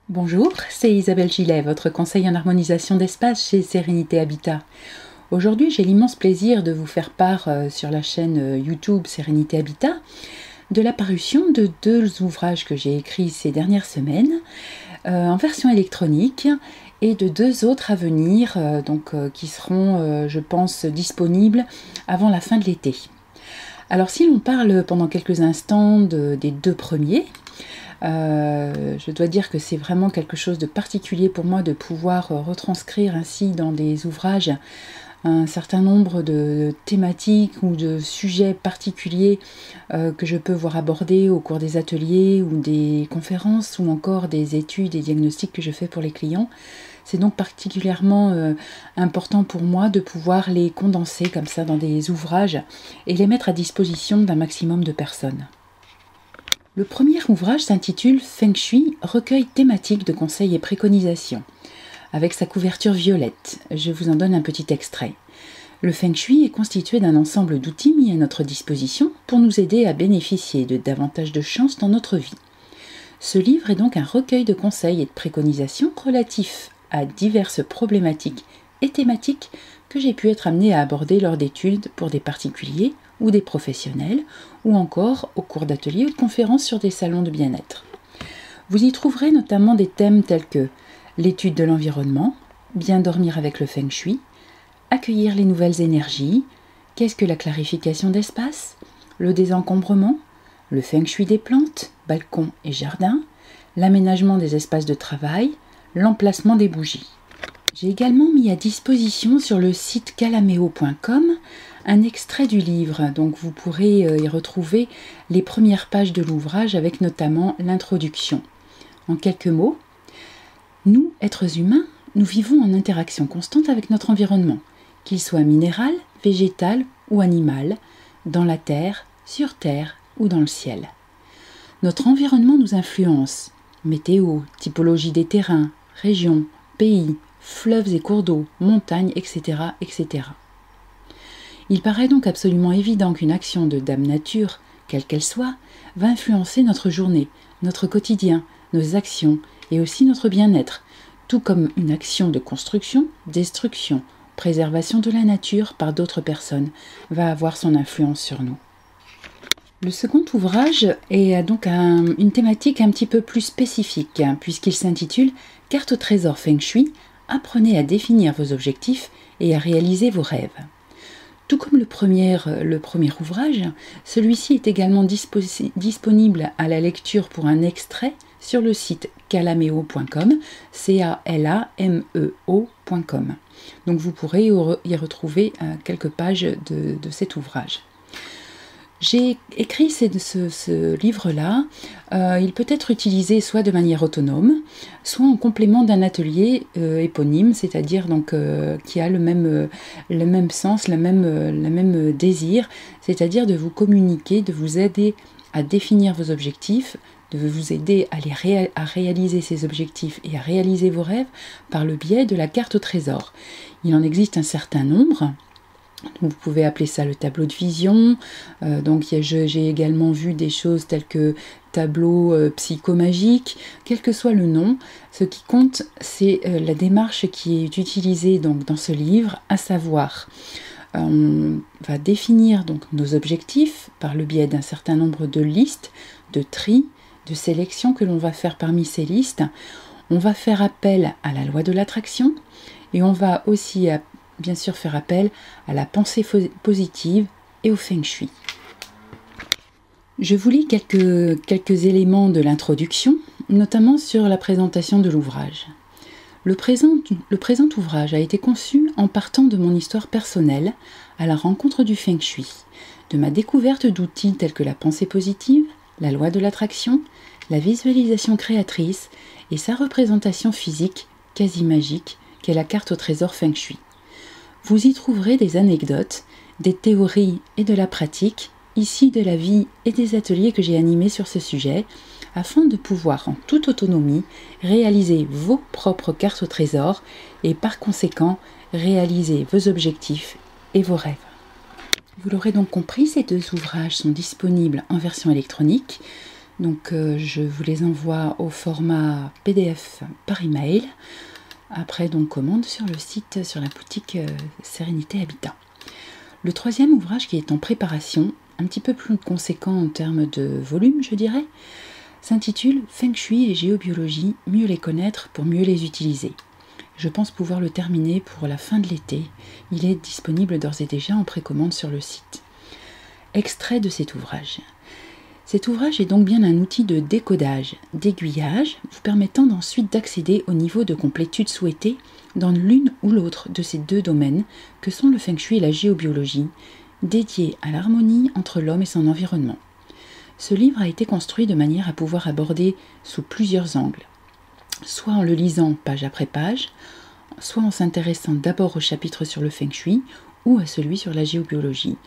Bonjour, c'est Isabelle Gillet, votre conseil en harmonisation d'espace chez Sérénité Habitat. Aujourd'hui, j'ai l'immense plaisir de vous faire part sur la chaîne YouTube Sérénité Habitat de la parution de 2 ouvrages que j'ai écrits ces dernières semaines en version électronique et de 2 autres à venir qui seront, je pense, disponibles avant la fin de l'été. Alors si l'on parle pendant quelques instants des 2 premiers, je dois dire que c'est vraiment quelque chose de particulier pour moi de pouvoir retranscrire ainsi dans des ouvrages un certain nombre de thématiques ou de sujets particuliers que je peux voir aborder au cours des ateliers ou des conférences ou encore des études et diagnostics que je fais pour les clients. C'est donc particulièrement important pour moi de pouvoir les condenser comme ça dans des ouvrages et les mettre à disposition d'un maximum de personnes. Le premier ouvrage s'intitule Feng Shui, recueil thématique de conseils et préconisations, avec sa couverture violette. Je vous en donne un petit extrait. Le Feng Shui est constitué d'un ensemble d'outils mis à notre disposition pour nous aider à bénéficier de davantage de chance dans notre vie. Ce livre est donc un recueil de conseils et de préconisations relatifs à diverses problématiques et thématiques que j'ai pu être amenée à aborder lors d'études pour des particuliers ou des professionnels, ou encore au cours d'ateliers ou de conférences sur des salons de bien-être. Vous y trouverez notamment des thèmes tels que l'étude de l'environnement, bien dormir avec le Feng Shui, accueillir les nouvelles énergies, qu'est-ce que la clarification d'espace, le désencombrement, le Feng Shui des plantes, balcons et jardins, l'aménagement des espaces de travail, l'emplacement des bougies. J'ai également mis à disposition sur le site calameo.com un extrait du livre, donc vous pourrez y retrouver les premières pages de l'ouvrage avec notamment l'introduction. En quelques mots, nous, êtres humains, nous vivons en interaction constante avec notre environnement, qu'il soit minéral, végétal ou animal, dans la terre, sur terre ou dans le ciel. Notre environnement nous influence, météo, typologie des terrains, régions, pays, fleuves et cours d'eau, montagnes, etc., etc. Il paraît donc absolument évident qu'une action de Dame Nature, quelle qu'elle soit, va influencer notre journée, notre quotidien, nos actions et aussi notre bien-être, tout comme une action de construction, destruction, préservation de la nature par d'autres personnes va avoir son influence sur nous. Le second ouvrage est donc une thématique un petit peu plus spécifique, puisqu'il s'intitule « Carte au trésor Feng Shui, apprenez à définir vos objectifs et à réaliser vos rêves ». Tout comme le premier ouvrage, celui-ci est également disponible à la lecture pour un extrait sur le site calameo.com, calameo.com. Donc vous pourrez y retrouver quelques pages de cet ouvrage. J'ai écrit ce livre-là, il peut être utilisé soit de manière autonome, soit en complément d'un atelier éponyme, c'est-à-dire qui a le même sens, le même désir, c'est-à-dire de vous communiquer, de vous aider à définir vos objectifs, de vous aider à réaliser ces objectifs et à réaliser vos rêves par le biais de la carte au trésor. Il en existe un certain nombre. Vous pouvez appeler ça le tableau de vision. J'ai également vu des choses telles que tableau psychomagique. Quel que soit le nom, ce qui compte, c'est la démarche qui est utilisée dans ce livre, à savoir, on va définir donc nos objectifs par le biais d'un certain nombre de listes, de tri, de sélections que l'on va faire parmi ces listes. On va faire appel à la loi de l'attraction et on va aussi bien sûr faire appel à la pensée positive et au Feng Shui. Je vous lis quelques éléments de l'introduction, notamment sur la présentation de l'ouvrage. Le présent ouvrage a été conçu en partant de mon histoire personnelle à la rencontre du Feng Shui, de ma découverte d'outils tels que la pensée positive, la loi de l'attraction, la visualisation créatrice et sa représentation physique, quasi magique, qu'est la carte au trésor Feng Shui. Vous y trouverez des anecdotes, des théories et de la pratique, ici de la vie et des ateliers que j'ai animés sur ce sujet, afin de pouvoir en toute autonomie réaliser vos propres cartes au trésor et par conséquent réaliser vos objectifs et vos rêves. Vous l'aurez donc compris, ces 2 ouvrages sont disponibles en version électronique. Donc je vous les envoie au format PDF par email, après donc commande sur le site, sur la boutique Sérénité Habitat. Le troisième ouvrage qui est en préparation, un petit peu plus conséquent en termes de volume je dirais, s'intitule Feng Shui et géobiologie, mieux les connaître pour mieux les utiliser. Je pense pouvoir le terminer pour la fin de l'été. Il est disponible d'ores et déjà en précommande sur le site. Extrait de cet ouvrage. Cet ouvrage est donc bien un outil de décodage, d'aiguillage, vous permettant ensuite d'accéder au niveau de complétude souhaité dans l'une ou l'autre de ces deux domaines que sont le Feng Shui et la géobiologie, dédiés à l'harmonie entre l'homme et son environnement. Ce livre a été construit de manière à pouvoir aborder sous plusieurs angles, soit en le lisant page après page, soit en s'intéressant d'abord au chapitre sur le Feng Shui ou à celui sur la géobiologie,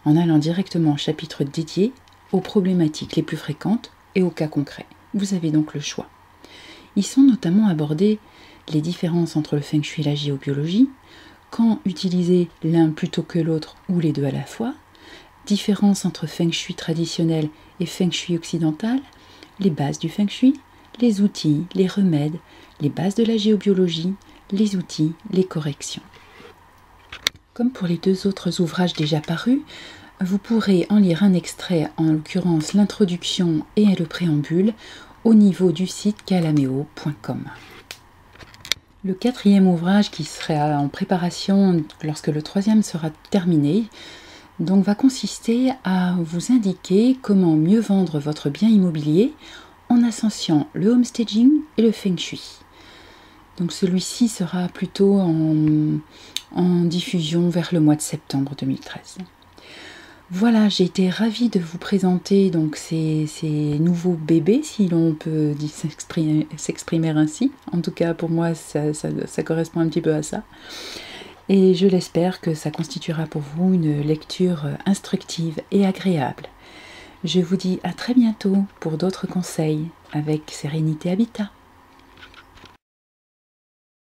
en allant directement au chapitre dédié aux problématiques les plus fréquentes et aux cas concrets. Vous avez donc le choix. Ils sont notamment abordés les différences entre le Feng Shui et la géobiologie, quand utiliser l'un plutôt que l'autre ou les deux à la fois, différence entre Feng Shui traditionnel et Feng Shui occidental, les bases du Feng Shui, les outils, les remèdes, les bases de la géobiologie, les outils, les corrections. Comme pour les deux autres ouvrages déjà parus, vous pourrez en lire un extrait, en l'occurrence l'introduction et le préambule, au niveau du site calameo.com. Le quatrième ouvrage qui sera en préparation lorsque le troisième sera terminé, donc va consister à vous indiquer comment mieux vendre votre bien immobilier en associant le homestaging et le Feng Shui. Donc celui-ci sera plutôt en diffusion vers le mois de septembre 2013. Voilà, j'ai été ravie de vous présenter donc ces nouveaux bébés, si l'on peut s'exprimer ainsi. En tout cas, pour moi, ça correspond un petit peu à ça. Et je l'espère que ça constituera pour vous une lecture instructive et agréable. Je vous dis à très bientôt pour d'autres conseils avec Sérénité Habitat.